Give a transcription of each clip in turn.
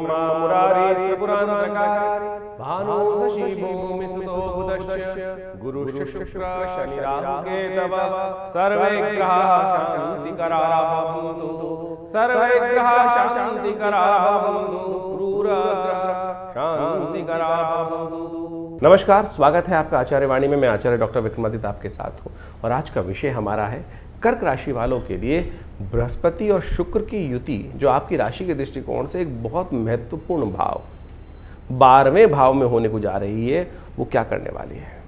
ब्रह्मा मुरारी त्रिपुरांतकारी भानु शशि भूमि सुतो बुधश्च गुरुश्च शुक्र शनि राहु केतव सर्वे ग्रहाः शान्तिकराः भवन्तु सर्वे ग्रहाः शान्तिकराः भवन्तु क्रूरग्रहाः शान्तिकराः भवन्तु। नमस्कार, स्वागत है आपका आचार्य वाणी में। मैं आचार्य डॉक्टर विक्रमादित्य आपके साथ हूँ और आज का विषय हमारा है कर्क राशि वालों के लिए बृहस्पति और शुक्र की युति, जो आपकी राशि के दृष्टिकोण से एक बहुत महत्वपूर्ण भाव 12वें भाव में होने को जा रही है, वो क्या करने वाली है।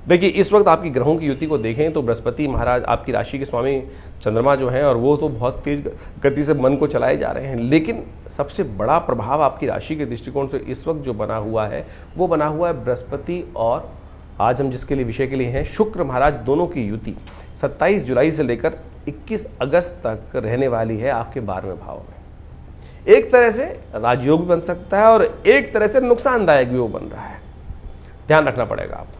देखिए, इस वक्त आपकी ग्रहों की युति को देखें तो बृहस्पति महाराज आपकी राशि के स्वामी चंद्रमा जो हैं, और वो तो बहुत तेज गति से मन को चलाए जा रहे हैं, लेकिन सबसे बड़ा प्रभाव आपकी राशि के दृष्टिकोण से इस वक्त जो बना हुआ है वो बना हुआ है बृहस्पति और आज हम जिसके लिए विषय के लिए हैं शुक्र महाराज, दोनों की युति 27 जुलाई से लेकर 21 अगस्त तक रहने वाली है आपके 12वें भाव में। एक तरह से राजयोग भी बन सकता है और एक तरह से नुकसानदायक भी वो बन रहा है, ध्यान रखना पड़ेगा आपको।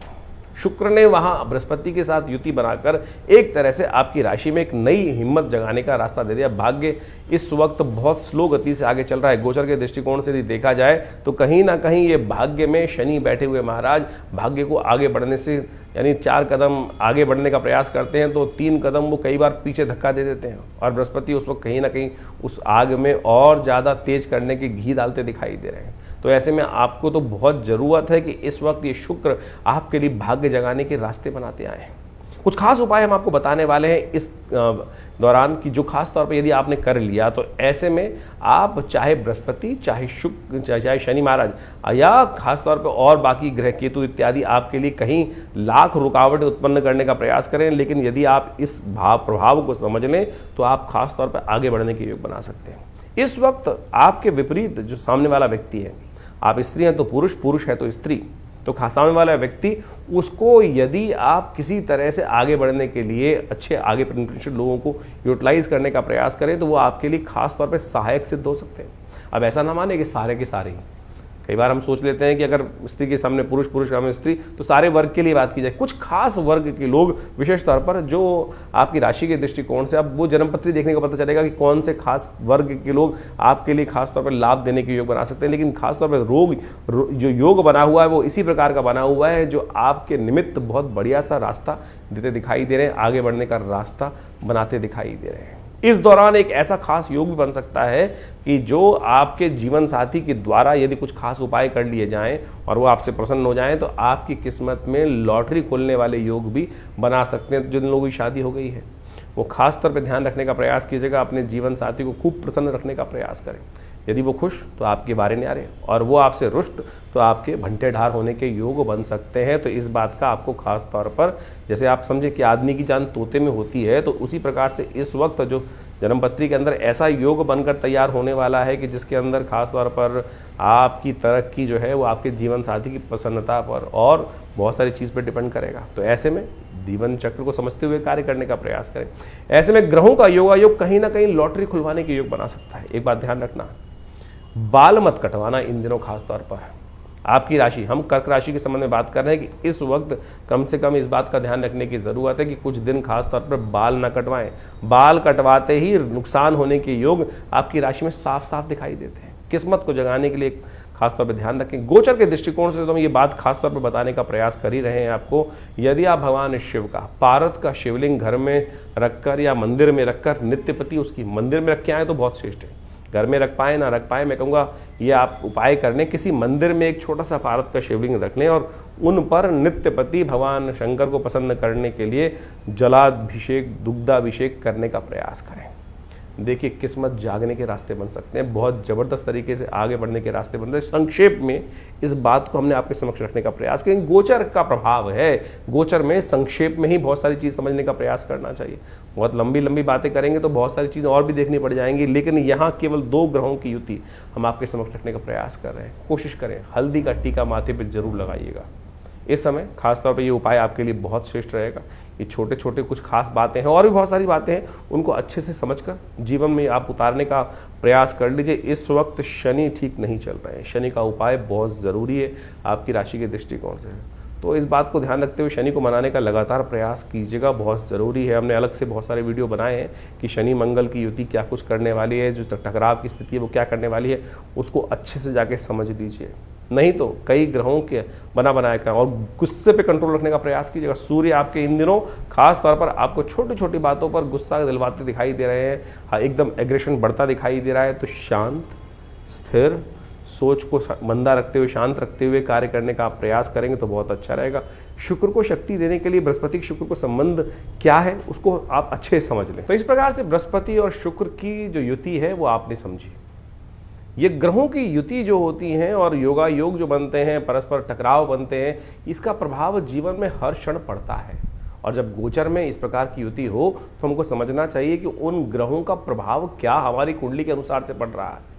शुक्र ने वहां बृहस्पति के साथ युति बनाकर एक तरह से आपकी राशि में एक नई हिम्मत जगाने का रास्ता दे दिया। भाग्य इस वक्त बहुत स्लो गति से आगे चल रहा है। गोचर के दृष्टिकोण से यदि देखा जाए तो कहीं ना कहीं ये भाग्य में शनि बैठे हुए महाराज भाग्य को आगे बढ़ने से, यानी 4 कदम आगे बढ़ने का प्रयास करते हैं तो 3 कदम वो कई बार पीछे धक्का दे देते हैं, और बृहस्पति उस वक्त कहीं ना कहीं उस आग में और ज़्यादा तेज करने के घी डालते दिखाई दे रहे हैं। तो ऐसे में आपको तो बहुत ज़रूरत है कि इस वक्त ये शुक्र आपके लिए भाग्य जगाने के रास्ते बनाते आए हैं। कुछ खास उपाय हम आपको बताने वाले हैं इस दौरान की, जो खास तौर पर यदि आपने कर लिया तो ऐसे में आप चाहे बृहस्पति, चाहे शुक्र, चाहे शनि महाराज या खास तौर पर और बाकी ग्रह केतु इत्यादि आपके लिए कहीं लाख रुकावटें उत्पन्न करने का प्रयास करें, लेकिन यदि आप इस भाव प्रभाव को समझ लें तो आप खास तौर पर आगे बढ़ने के योग बना सकते हैं। इस वक्त आपके विपरीत जो सामने वाला व्यक्ति है, आप स्त्री हैं तो पुरुष, पुरुष है तो स्त्री, तो सामने वाला व्यक्ति उसको यदि आप किसी तरह से आगे बढ़ने के लिए अच्छे आगे पोटेंशियल लोगों को यूटिलाइज करने का प्रयास करें तो वो आपके लिए खास तौर पे सहायक सिद्ध हो सकते हैं। अब ऐसा ना माने कि सारे के सारे ही, कई बार हम सोच लेते हैं कि अगर स्त्री के सामने पुरुष, पुरुष के सामने स्त्री, तो सारे वर्ग के लिए बात की जाए। कुछ खास वर्ग के लोग विशेष तौर पर जो आपकी राशि के दृष्टिकोण से, अब वो जन्मपत्री देखने का पता चलेगा कि कौन से खास वर्ग के लोग आपके लिए खास तौर पर लाभ देने के योग बना सकते हैं। लेकिन खास तौर पर जो योग बना हुआ है वो इसी प्रकार का बना हुआ है जो आपके निमित्त बहुत बढ़िया सा रास्ता देते दिखाई दे रहे हैं, आगे बढ़ने का रास्ता बनाते दिखाई दे रहे हैं। इस दौरान एक ऐसा खास योग भी बन सकता है कि जो आपके जीवन साथी के द्वारा यदि कुछ खास उपाय कर लिए जाएं और वो आपसे प्रसन्न हो जाएं तो आपकी किस्मत में लॉटरी खोलने वाले योग भी बना सकते हैं। जिन लोगों की शादी हो गई है वो खास तौर पे ध्यान रखने का प्रयास कीजिएगा, अपने जीवन साथी को खूब प्रसन्न रखने का प्रयास करें। यदि वो खुश तो आपके बारे न्यारे, और वो आपसे रुष्ट तो आपके भंटे ढार होने के योग बन सकते हैं। तो इस बात का आपको खास तौर पर, जैसे आप समझे कि आदमी की जान तोते में होती है, तो उसी प्रकार से इस वक्त जो जन्मपत्री के अंदर ऐसा योग बनकर तैयार होने वाला है कि जिसके अंदर खास तौर पर आपकी तरक्की जो है वो आपके जीवन साथी की प्रसन्नता पर और बहुत सारी चीज़ पर डिपेंड करेगा। तो ऐसे में जीवन चक्र को समझते हुए कार्य करने का प्रयास करें। ऐसे में ग्रहों का योगायोग कहीं ना कहीं लॉटरी खुलवाने के योग बना सकता है। एक बात ध्यान रखना, बाल मत कटवाना इन दिनों खास तौर पर। आपकी राशि, हम कर्क राशि के संबंध में बात कर रहे हैं कि इस वक्त कम से कम इस बात का ध्यान रखने की ज़रूरत है कि कुछ दिन खास तौर पर बाल ना कटवाएं। बाल कटवाते ही नुकसान होने के योग आपकी राशि में साफ साफ दिखाई देते हैं। किस्मत को जगाने के लिए खास तौर पर ध्यान रखें। गोचर के दृष्टिकोण से तो हम ये बात खास तौर पर बताने का प्रयास कर ही रहे हैं आपको। यदि आप भगवान शिव का पार्वत का शिवलिंग घर में रखकर या मंदिर में रखकर नित्यपति उसकी मंदिर में रख के आए तो बहुत श्रेष्ठ है। घर में रख पाए ना रख पाए, मैं कहूँगा ये आप उपाय करने, किसी मंदिर में एक छोटा सा पार्वत का शिवलिंग रख लें और उन पर नित्यपति भगवान शंकर को प्रसन्न करने के लिए जलाभिषेक, दुग्धाभिषेक करने का प्रयास करें। देखिए, किस्मत जागने के रास्ते बन सकते हैं, बहुत ज़बरदस्त तरीके से आगे बढ़ने के रास्ते बनते हैं। संक्षेप में इस बात को हमने आपके समक्ष रखने का प्रयास किया। गोचर का प्रभाव है, गोचर में संक्षेप में ही बहुत सारी चीज़ समझने का प्रयास करना चाहिए। बहुत लंबी लंबी बातें करेंगे तो बहुत सारी चीज़ें और भी देखनी पड़ जाएंगी, लेकिन यहाँ केवल 2 ग्रहों की युति हम आपके समक्ष रखने का प्रयास कर रहे हैं। कोशिश करें हल्दी का टीका माथे पर जरूर लगाइएगा। इस समय खासतौर पर ये उपाय आपके लिए बहुत श्रेष्ठ रहेगा। ये छोटे छोटे कुछ खास बातें हैं, और भी बहुत सारी बातें हैं, उनको अच्छे से समझकर जीवन में आप उतारने का प्रयास कर लीजिए। इस वक्त शनि ठीक नहीं चल रहे हैं, शनि का उपाय बहुत ज़रूरी है आपकी राशि के दृष्टिकोण से। तो इस बात को ध्यान रखते हुए शनि को मनाने का लगातार प्रयास कीजिएगा, बहुत ज़रूरी है। हमने अलग से बहुत सारे वीडियो बनाए हैं कि शनि मंगल की युति क्या कुछ करने वाली है, जो टकराव की स्थिति है वो क्या करने वाली है, उसको अच्छे से जाके समझ लीजिए। नहीं तो कई ग्रहों के बनाए का, और गुस्से पे कंट्रोल रखने का प्रयास कीजिएगा। सूर्य आपके इन दिनों खास तौर पर आपको छोटी छोटी बातों पर गुस्सा दिलवाते दिखाई दे रहे हैं, हाँ एकदम एग्रेशन बढ़ता दिखाई दे रहा है। तो शांत, स्थिर, सोच को मंदा रखते हुए, शांत रखते हुए कार्य करने का आप प्रयास करेंगे तो बहुत अच्छा रहेगा। शुक्र को शक्ति देने के लिए बृहस्पति शुक्र को संबंध क्या है उसको आप अच्छे से समझ लें। तो इस प्रकार से बृहस्पति और शुक्र की जो युति है वो आपने समझी। ये ग्रहों की युति जो होती हैं और योगा योग जो बनते हैं, परस्पर टकराव बनते हैं, इसका प्रभाव जीवन में हर क्षण पड़ता है। और जब गोचर में इस प्रकार की युति हो तो हमको समझना चाहिए कि उन ग्रहों का प्रभाव क्या हमारी कुंडली के अनुसार से पड़ रहा है।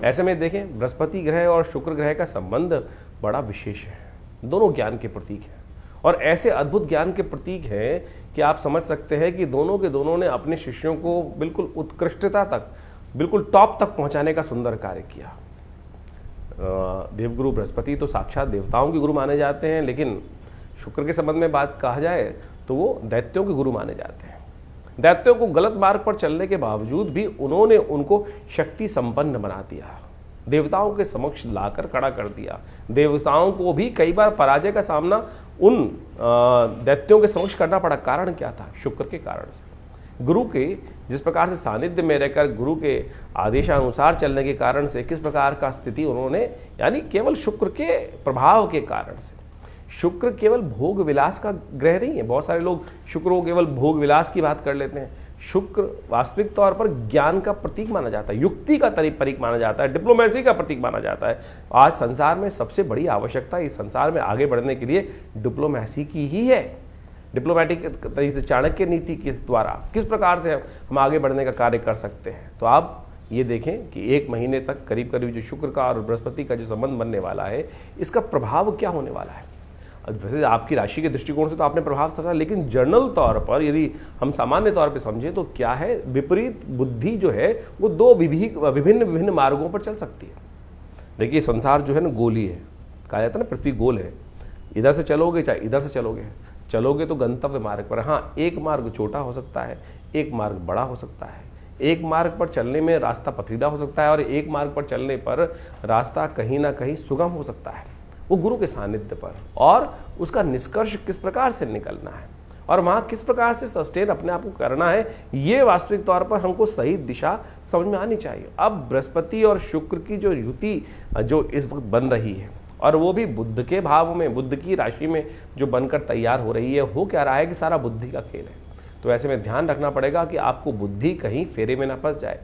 ऐसे में देखें, बृहस्पति ग्रह और शुक्र ग्रह का संबंध बड़ा विशेष है। दोनों ज्ञान के प्रतीक हैं और ऐसे अद्भुत ज्ञान के प्रतीक हैं कि आप समझ सकते हैं कि दोनों के दोनों ने अपने शिष्यों को बिल्कुल उत्कृष्टता तक, बिल्कुल टॉप तक पहुंचाने का सुंदर कार्य किया। देवगुरु बृहस्पति तो साक्षात देवताओं के गुरु माने जाते हैं, लेकिन शुक्र के संबंध में बात कहा जाए तो वो दैत्यों के गुरु माने जाते हैं। दैत्यों को गलत मार्ग पर चलने के बावजूद भी उन्होंने उनको शक्ति संपन्न बना दिया, देवताओं के समक्ष लाकर खड़ा कर दिया। देवताओं को भी कई बार पराजय का सामना उन दैत्यों के समक्ष करना पड़ा। कारण क्या था? शुक्र के कारण से। गुरु के जिस प्रकार से सानिध्य में रहकर गुरु के आदेशानुसार चलने के कारण से किस प्रकार का स्थिति उन्होंने, यानी केवल शुक्र के प्रभाव के कारण से। शुक्र केवल भोग विलास का ग्रह नहीं है। बहुत सारे लोग शुक्र को केवल भोग विलास की बात कर लेते हैं। शुक्र वास्तविक तौर पर ज्ञान का प्रतीक माना जाता है, युक्ति का प्रतीक माना जाता है, डिप्लोमेसी का प्रतीक माना जाता है। आज संसार में सबसे बड़ी आवश्यकता इस संसार में आगे बढ़ने के लिए डिप्लोमेसी की ही है। डिप्लोमेटिक तरीके से, चाणक्य नीति के द्वारा किस प्रकार से हम आगे बढ़ने का कार्य कर सकते हैं। तो आप ये देखें कि 1 महीने तक करीब करीब जो शुक्र का और बृहस्पति का जो संबंध बनने वाला है, इसका प्रभाव क्या होने वाला है। वैसे आपकी राशि के दृष्टिकोण से तो आपने प्रभाव समझा, लेकिन जनरल तौर पर यदि हम सामान्य तौर पे समझें तो क्या है, विपरीत बुद्धि जो है वो 2 विभिन्न मार्गों पर चल सकती है। देखिए संसार जो है ना गोली है, कहा जाता है ना पृथ्वी गोल है। इधर से चलोगे चाहे इधर से चलोगे तो गंतव्य मार्ग पर। हाँ, एक मार्ग छोटा हो सकता है, एक मार्ग बड़ा हो सकता है। एक मार्ग पर चलने में रास्ता पथरीला हो सकता है और एक मार्ग पर चलने पर रास्ता कहीं ना कहीं सुगम हो सकता है, वो गुरु के सानिध्य पर। और उसका निष्कर्ष किस प्रकार से निकलना है और वहां किस प्रकार से सस्टेन अपने आप को करना है, ये वास्तविक तौर पर हमको सही दिशा समझ में आनी चाहिए। अब बृहस्पति और शुक्र की जो युति जो इस वक्त बन रही है, और वो भी बुध के भाव में, बुध की राशि में जो बनकर तैयार हो रही है, हो क्या रहा है कि सारा बुद्धि का खेल है। तो ऐसे में ध्यान रखना पड़ेगा कि आपको बुद्धि कहीं फेरे में ना फंस जाए।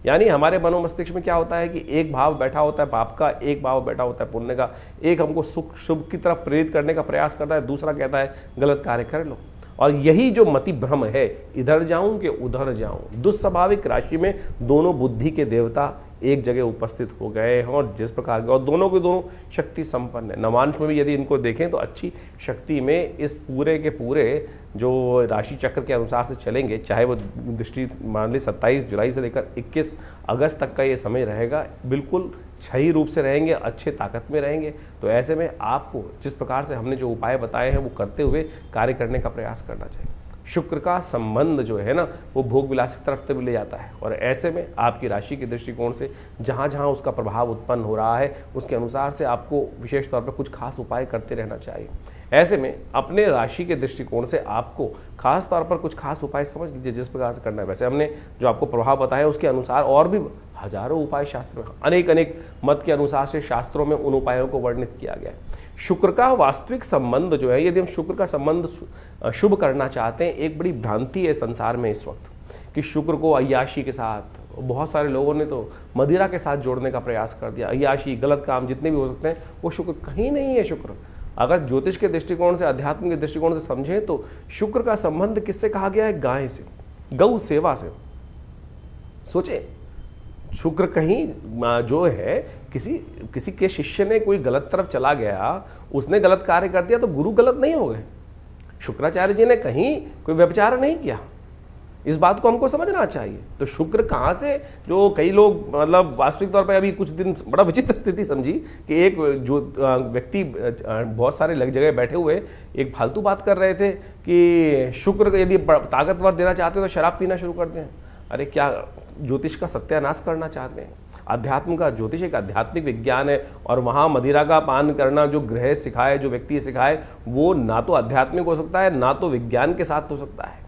यानी हमारे मनोमस्तिष्क में क्या होता है कि एक भाव बैठा होता है पाप का, एक भाव बैठा होता है पुण्य का। एक हमको सुख शुभ की तरफ प्रेरित करने का प्रयास करता है, दूसरा कहता है गलत कार्य कर लो। और यही जो मति भ्रम है, इधर जाऊं कि उधर जाऊं। दुस्वाभाविक राशि में दोनों बुद्धि के देवता एक जगह उपस्थित हो गए हैं और जिस प्रकार के, और दोनों के दोनों शक्ति संपन्न है। नवांश में भी यदि इनको देखें तो अच्छी शक्ति में इस पूरे के पूरे जो राशि चक्र के अनुसार से चलेंगे, चाहे वो दृष्टि मान ली 27 जुलाई से लेकर 21 अगस्त तक का ये समय रहेगा, बिल्कुल सही रूप से रहेंगे, अच्छे ताकत में रहेंगे। तो ऐसे में आपको जिस प्रकार से हमने जो उपाय बताए हैं वो करते हुए कार्य करने का प्रयास करना चाहिए। शुक्र का संबंध जो है ना, वो भोग विलास की तरफ भी ले जाता है और ऐसे में आपकी राशि के दृष्टिकोण से जहाँ जहाँ उसका प्रभाव उत्पन्न हो रहा है, उसके अनुसार से आपको विशेष तौर पर कुछ खास उपाय करते रहना चाहिए। ऐसे में अपने राशि के दृष्टिकोण से आपको खास तौर पर कुछ खास उपाय समझ लीजिए जिस प्रकार से करना है। वैसे हमने जो आपको प्रभाव बताया उसके अनुसार और भी हजारों उपाय शास्त्र में, अनेक मत के अनुसार से शास्त्रों में उन उपायों को वर्णित किया गया है। शुक्र का वास्तविक संबंध जो है, यदि हम शुक्र का संबंध शुभ करना चाहते हैं, एक बड़ी भ्रांति है संसार में इस वक्त कि शुक्र को अय्याशी के साथ, बहुत सारे लोगों ने तो मदिरा के साथ जोड़ने का प्रयास कर दिया। अय्याशी, गलत काम जितने भी हो सकते हैं, वो शुक्र कहीं नहीं है। शुक्र अगर ज्योतिष के दृष्टिकोण से, अध्यात्म के दृष्टिकोण से समझें तो शुक्र का संबंध किससे कहा गया है? गाय से, गौ सेवा से। सोचे, शुक्र कहीं जो है किसी के शिष्य ने कोई गलत तरफ चला गया, उसने गलत कार्य कर दिया तो गुरु गलत नहीं हो गए। शुक्राचार्य जी ने कहीं कोई व्यभिचार नहीं किया, इस बात को हमको समझना चाहिए। तो शुक्र कहाँ से, जो कई लोग मतलब वास्तविक तौर पे अभी कुछ दिन बड़ा विचित्र स्थिति समझी कि एक जो व्यक्ति बहुत सारे जगह बैठे हुए एक फालतू बात कर रहे थे कि शुक्र यदि ताकतवर देना चाहते हो तो शराब पीना शुरू कर दें। अरे क्या ज्योतिष का सत्यानाश करना चाहते हैं? अध्यात्म का, ज्योतिष एक आध्यात्मिक विज्ञान है और वहाँ मदिरा का पान करना जो ग्रह सिखाए, जो व्यक्ति सिखाए, वो ना तो आध्यात्मिक हो सकता है ना तो विज्ञान के साथ हो सकता है।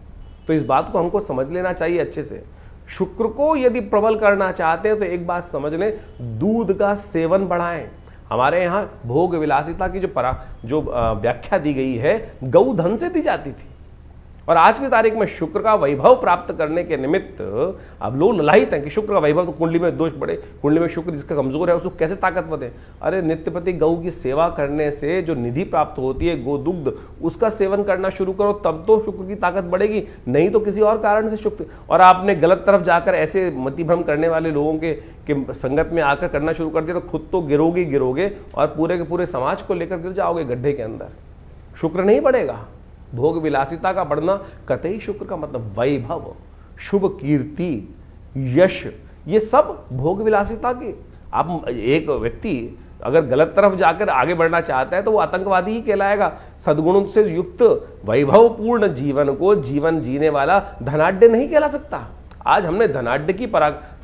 तो इस बात को हमको समझ लेना चाहिए अच्छे से। शुक्र को यदि प्रबल करना चाहते हैं तो एक बात समझ लें, दूध का सेवन बढ़ाएं। हमारे यहाँ भोग विलासिता की जो व्याख्या दी गई है गौधन से दी जाती थी, और आज की तारीख में शुक्र का वैभव प्राप्त करने के निमित्त अब लोग ललायित हैं कि शुक्र का वैभव, तो कुंडली में दोष बढ़े, कुंडली में शुक्र जिसका कमजोर है उसको कैसे ताकतवर है। अरे नित्यप्रति गौ की सेवा करने से जो निधि प्राप्त होती है गोदुग्ध, उसका सेवन करना शुरू करो, तब तो शुक्र की ताकत बढ़ेगी, नहीं तो किसी और कारण से शुक्र। और आपने गलत तरफ जाकर ऐसे मतिभ्रम करने वाले लोगों के संगत में आकर करना शुरू कर दिया तो खुद तो गिरोगे और पूरे के पूरे समाज को लेकर गिर जाओगे गड्ढे के अंदर। शुक्र नहीं बढ़ेगा। भोग विलासिता का बढ़ना कतई शुक्र का मतलब वैभव, शुभ कीर्ति, यश, ये सब भोग विलासिता की। आप एक व्यक्ति अगर गलत तरफ जाकर आगे बढ़ना चाहता है तो वो आतंकवादी ही कहलाएगा। सद्गुणों से युक्त वैभवपूर्ण जीवन को जीवन जीने वाला धनाढ्य नहीं कहला सकता। आज हमने धनाढ्य की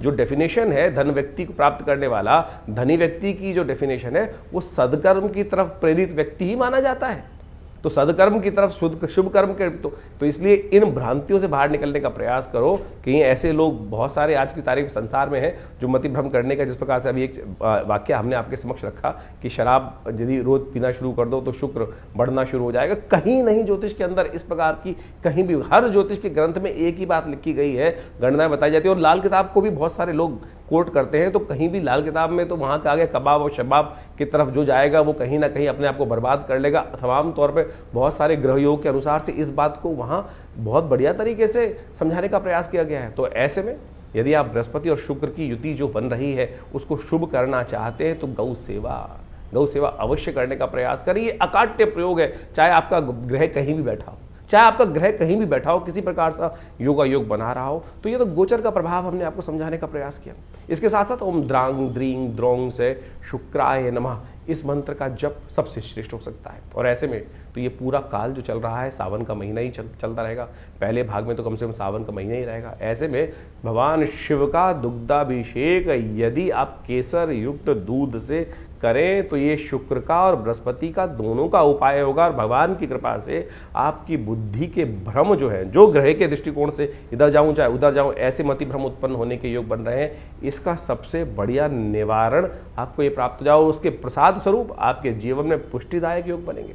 जो डेफिनेशन है, धन व्यक्ति को प्राप्त करने वाला धनी व्यक्ति की जो डेफिनेशन है, वो सदकर्म की तरफ प्रेरित व्यक्ति ही माना जाता है। तो सदकर्म की तरफ शुभ कर्म के तो इसलिए इन भ्रांतियों से बाहर निकलने का प्रयास करो। कहीं ऐसे लोग बहुत सारे आज की तारीख संसार में हैं जो मतिभ्रम करने का, जिस प्रकार से अभी एक वाक्य हमने आपके समक्ष रखा कि शराब यदि रोज पीना शुरू कर दो तो शुक्र बढ़ना शुरू हो जाएगा। कहीं नहीं ज्योतिष के अंदर इस प्रकार की, कहीं भी हर ज्योतिष के ग्रंथ में एक ही बात लिखी गई है, गणनाएं बताई जाती है। और लाल किताब को भी बहुत सारे लोग कोट करते हैं, तो कहीं भी लाल किताब में तो वहाँ का आगे कबाब और शबाब की तरफ जो जाएगा वो कहीं ना कहीं अपने आप को बर्बाद कर लेगा। तमाम तौर पर बहुत सारे ग्रह योग के अनुसार से इस बात को वहाँ बहुत बढ़िया तरीके से समझाने का प्रयास किया गया है। तो ऐसे में यदि आप बृहस्पति और शुक्र की युति जो बन रही है उसको शुभ करना चाहते हैं तो गौ सेवा अवश्य करने का प्रयास करिए। अकाट्य प्रयोग है, चाहे आपका ग्रह कहीं भी बैठा हो, चाहे आपका ग्रह कहीं भी बैठा हो, किसी प्रकार से योगा योग बना रहा हो, तो ये तो गोचर का प्रभाव हमने आपको समझाने का प्रयास किया। इसके साथ साथ ओम द्रांग द्रींग द्रोंग से शुक्राय नमः, इस मंत्र का जप सबसे श्रेष्ठ हो सकता है। और ऐसे में तो ये पूरा काल जो चल रहा है, सावन का महीना ही चलता रहेगा, पहले भाग में तो कम से कम सावन का महीना ही रहेगा। ऐसे में भगवान शिव का दुग्धाभिषेक यदि आप केसर युक्त दूध से करें तो ये शुक्र का और बृहस्पति का दोनों का उपाय होगा। और भगवान की कृपा से आपकी बुद्धि के भ्रम जो है, जो ग्रह के दृष्टिकोण से इधर जाऊं चाहे उधर जाऊं, ऐसे मति भ्रम उत्पन्न होने के योग बन रहे हैं, इसका सबसे बढ़िया निवारण आपको ये प्राप्त हो जाओ। उसके प्रसाद स्वरूप आपके जीवन में पुष्टिदायक योग बनेंगे।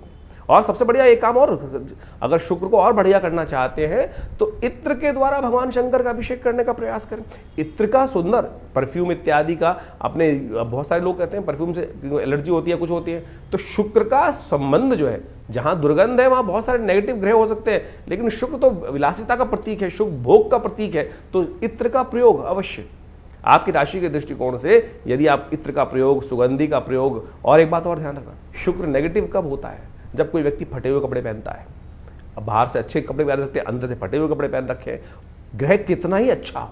और सबसे बढ़िया एक काम और, अगर शुक्र को और बढ़िया करना चाहते हैं तो इत्र के द्वारा भगवान शंकर का अभिषेक करने का प्रयास करें। इत्र का सुंदर परफ्यूम इत्यादि का, अपने बहुत सारे लोग कहते हैं परफ्यूम से एलर्जी होती है, कुछ होती है, तो शुक्र का संबंध जो है, जहां दुर्गंध है वहां बहुत सारे नेगेटिव ग्रह हो सकते हैं, लेकिन शुक्र तो विलासिता का प्रतीक है, शुभ भोग का प्रतीक है, तो इत्र का प्रयोग अवश्य आपकी राशि के दृष्टिकोण से यदि आप इत्र का प्रयोग, सुगंधी का प्रयोग। और एक बात और ध्यान रखना, शुक्र नेगेटिव कब होता है? जब कोई व्यक्ति फटे हुए कपड़े पहनता है। अब बाहर से अच्छे कपड़े पहन सकते हैं, अंदर से फटे हुए कपड़े पहन रखे हैं। ग्रह कितना ही अच्छा हो,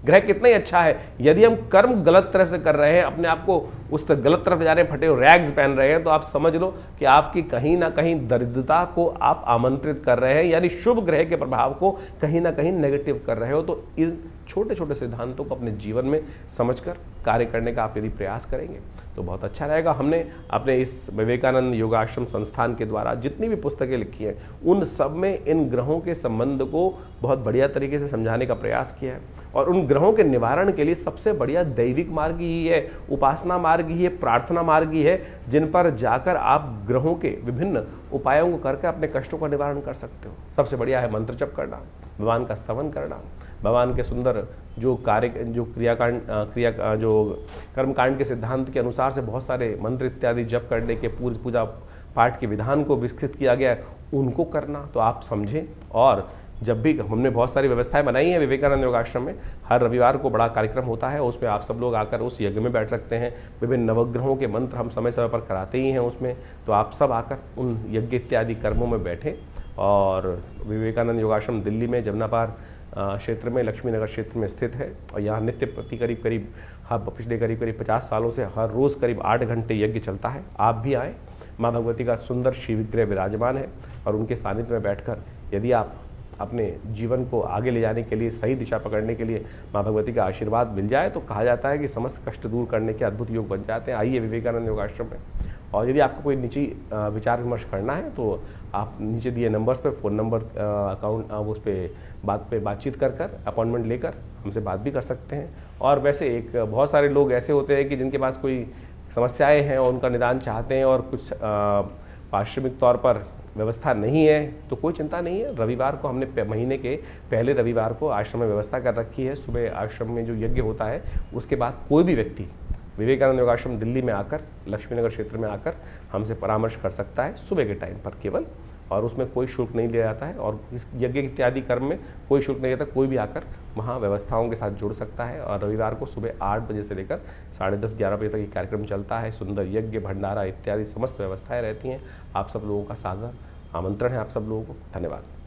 ग्रह कितना ही अच्छा है, यदि हम कर्म गलत तरफ से कर रहे हैं, अपने आप को उस तरफ गलत तरफ जा रहे हैं, फटे हुए रैग्स पहन रहे हैं, तो आप समझ लो कि आपकी कहीं ना कहीं दरिद्रता को आप आमंत्रित कर रहे हैं, यानी शुभ ग्रह के प्रभाव को कहीं ना कहीं नेगेटिव कर रहे हो। तो इन छोटे छोटे सिद्धांतों को अपने जीवन में समझकर कार्य करने का आप यदि प्रयास करेंगे तो बहुत अच्छा रहेगा। हमने अपने इस विवेकानंद योगाश्रम संस्थान के द्वारा जितनी भी पुस्तकें लिखी हैं, उन सब में इन ग्रहों के संबंध को बहुत बढ़िया तरीके से समझाने का प्रयास किया है। और उन ग्रहों के निवारण के लिए सबसे बढ़िया दैविक मार्ग ही है, उपासना मार्ग ही है, प्रार्थना मार्ग ही है, जिन पर जाकर आप ग्रहों के विभिन्न उपायों को करके अपने कष्टों का निवारण कर सकते हो। सबसे बढ़िया है मंत्र जप करना, भगवान का स्तवन करना, भगवान के सुंदर जो कार्य, जो क्रिया जो कर्मकांड के सिद्धांत के अनुसार से बहुत सारे मंत्र इत्यादि जप करने के पूजा पाठ के विधान को विकसित किया गया है, उनको करना तो आप समझें। और जब भी हमने बहुत सारी व्यवस्थाएं बनाई हैं विवेकानंद योगाश्रम में, हर रविवार को बड़ा कार्यक्रम होता है, उसमें आप सब लोग आकर उस यज्ञ में बैठ सकते हैं। विभिन्न नवग्रहों के मंत्र हम समय समय पर कराते ही हैं उसमें, तो आप सब आकर उन यज्ञ इत्यादि कर्मों में बैठें। और विवेकानंद योगाश्रम दिल्ली में जमुना पार क्षेत्र में, लक्ष्मी नगर क्षेत्र में स्थित है। और यहाँ नित्य प्रति करीब पिछले करीब 50 सालों से हर रोज़ करीब 8 घंटे यज्ञ चलता है। आप भी आएँ। माँ भगवती का सुंदर शिव विग्रह विराजमान है और उनके सानिध्य में बैठकर यदि आप अपने जीवन को आगे ले जाने के लिए, सही दिशा पकड़ने के लिए माँ भगवती का आशीर्वाद मिल जाए तो कहा जाता है कि समस्त कष्ट दूर करने के अद्भुत योग बन जाते हैं। आइए विवेकानंद योगाश्रम में। और यदि आपको कोई निजी विचार विमर्श करना है तो आप नीचे दिए नंबर्स पे, फ़ोन नंबर, अकाउंट, उस पर बातचीत कर अपॉइंटमेंट लेकर हमसे बात भी कर सकते हैं। और वैसे बहुत सारे लोग ऐसे होते हैं कि जिनके पास कोई समस्याएं हैं और उनका निदान चाहते हैं और कुछ पारिश्रमिक तौर पर व्यवस्था नहीं है तो कोई चिंता नहीं है। रविवार को हमने महीने के पहले रविवार को आश्रम में व्यवस्था कर रखी है। सुबह आश्रम में जो यज्ञ होता है उसके बाद कोई भी व्यक्ति विवेकानंद योगाश्रम दिल्ली में आकर, लक्ष्मी नगर क्षेत्र में आकर हमसे परामर्श कर सकता है सुबह के टाइम पर केवल, और उसमें कोई शुल्क नहीं लिया जाता है। और इस यज्ञ इत्यादि कर्म में कोई शुल्क नहीं रहता। कोई भी आकर वहाँ व्यवस्थाओं के साथ जुड़ सकता है। और रविवार को सुबह 8 बजे से लेकर 10:30-11 बजे तक ये कार्यक्रम चलता है। सुंदर यज्ञ, भंडारा इत्यादि समस्त व्यवस्थाएं रहती हैं। आप सब लोगों का सादर आमंत्रण है आप सब लोगों को। धन्यवाद।